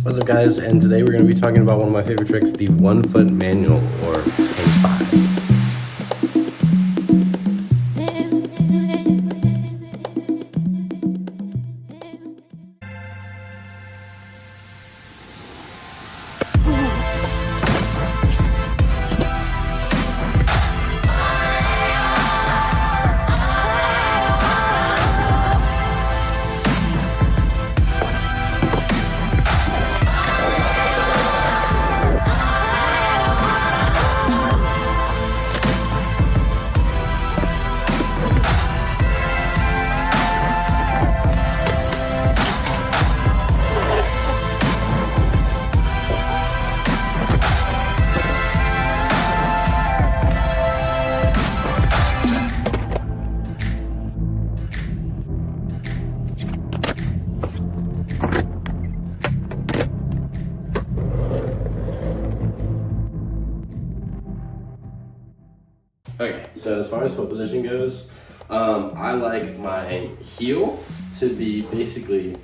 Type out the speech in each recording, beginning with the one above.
What's up guys, and today we're going to be talking about one of my favorite tricks, the 1 foot manual, or K5. Okay, so as far as foot position goes, I like my heel to be basically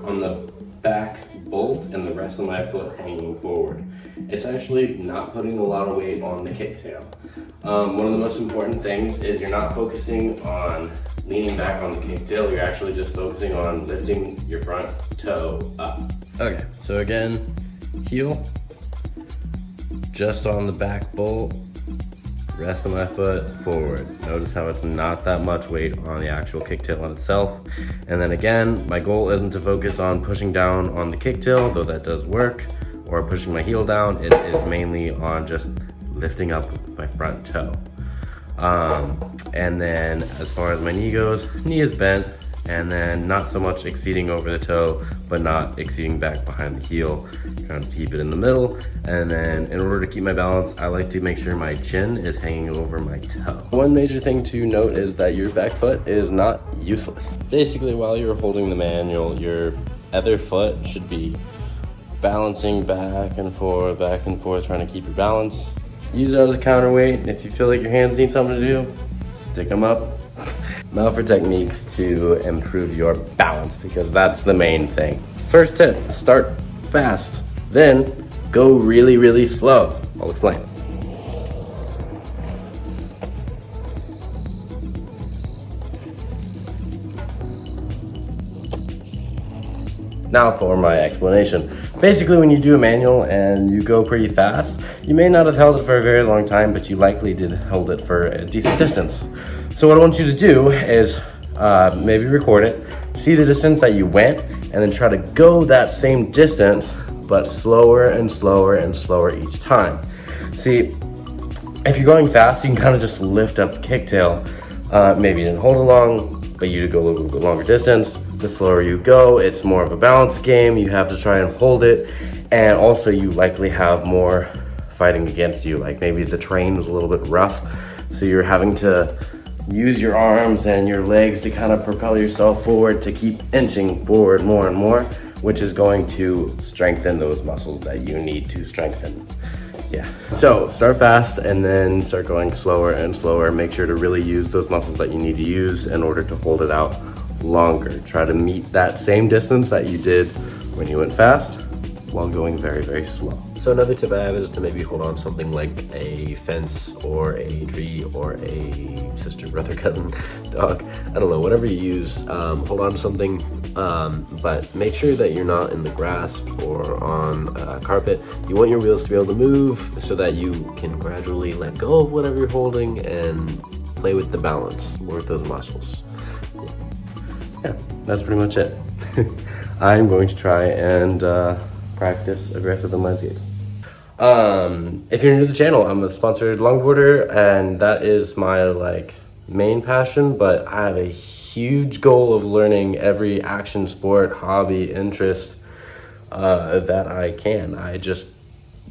on the back bolt and the rest of my foot hanging forward. It's actually not putting a lot of weight on the kicktail. One of the most important things is you're not focusing on leaning back on the kicktail, you're actually just focusing on lifting your front toe up. Okay, so again, heel, just on the back bolt, rest of my foot forward. Notice how it's not that much weight on the actual kicktail in itself. And then again, my goal isn't to focus on pushing down on the kicktail, though that does work, or pushing my heel down. It is mainly on just lifting up my front toe. And then as far as my knee goes, knee is bent, and then not so much exceeding over the toe, but not exceeding back behind the heel. Trying to keep it in the middle. And then in order to keep my balance, I like to make sure my chin is hanging over my toe. One major thing to note is that your back foot is not useless. Basically, while you're holding the manual, your other foot should be balancing back and forth, trying to keep your balance. Use it as a counterweight. If you feel like your hands need something to do, stick them up. Now for techniques to improve your balance, because that's the main thing. First tip, start fast, then go really, really slow. I'll explain. Now for my explanation. Basically, when you do a manual and you go pretty fast, you may not have held it for a very long time, but you likely did hold it for a decent distance. So what I want you to do is maybe record it, see the distance that you went, and then try to go that same distance, but slower and slower and slower each time. See, if you're going fast, you can kind of just lift up the kicktail. Maybe you didn't hold it long, but you go a little bit longer distance. The slower you go, it's more of a balance game. You have to try and hold it. And also you likely have more fighting against you. Like maybe the terrain was a little bit rough, so you're having to use your arms and your legs to kind of propel yourself forward to keep inching forward more and more, which is going to strengthen those muscles that you need to strengthen. Yeah, so start fast and then start going slower and slower. Make sure to really use those muscles that you need to use in order to hold it out longer. Try to meet that same distance that you did when you went fast while going very, very slow. So another tip I have is to maybe hold on to something like a fence or a tree or a sister, brother, cousin, dog. I don't know, whatever you use, hold on to something, but make sure that you're not in the grass or on carpet. You want your wheels to be able to move so that you can gradually let go of whatever you're holding and play with the balance, work those muscles. Yeah, that's pretty much it. I'm going to try and practice aggressive inline skates. If you're new to the channel, I'm a sponsored longboarder, and that is my main passion, but I have a huge goal of learning every action sport, hobby, interest that I can. I just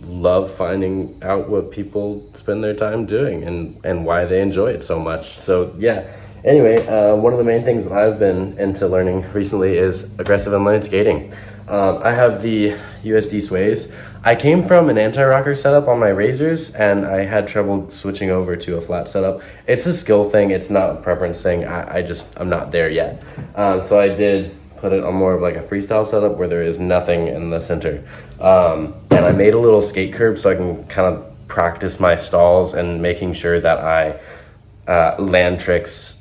love finding out what people spend their time doing and why they enjoy it so much. So yeah, anyway, one of the main things that I've been into learning recently is aggressive inline skating. I have the USD sways. I came from an anti-rocker setup on my razors, and I had trouble switching over to a flat setup. It's a skill thing, it's not a preference thing. I'm not there yet. So I did put it on more of like a freestyle setup where there is nothing in the center. And I made a little skate curb so I can kind of practice my stalls and making sure that I land tricks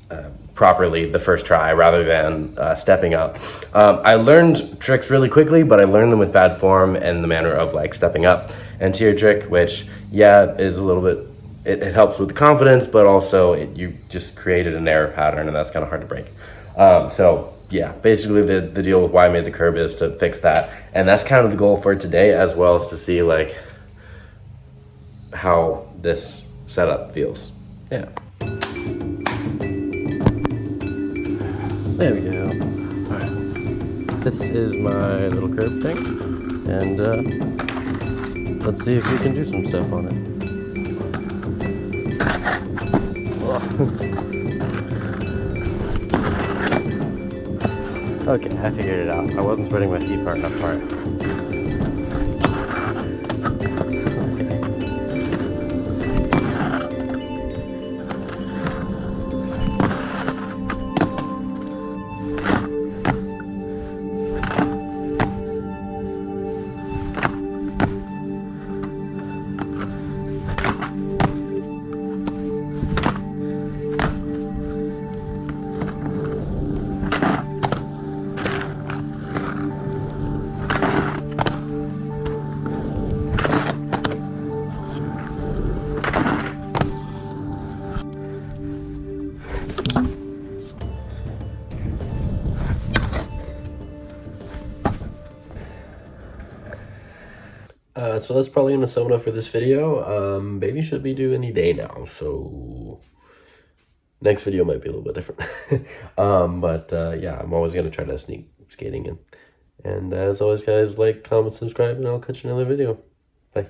properly the first try rather than stepping up. I learned tricks really quickly, but I learned them with bad form and the manner of like stepping up. And tier trick, which is a little bit, it helps with confidence, but also you just created an error pattern and that's kind of hard to break. So yeah, basically the deal with why I made the curb is to fix that. And that's kind of the goal for today, as well as to see like how this setup feels. Yeah. There we go. All right. This is my little curb thing. And let's see if we can do some stuff on it. Okay, I figured it out. I wasn't spreading my feet far enough apart. So that's probably gonna sum it up for this video. Baby should be due any day now, so next video might be a little bit different. Yeah, I'm always gonna try to sneak skating in. And as always, guys, like, comment, subscribe, and I'll catch you in another video. Bye.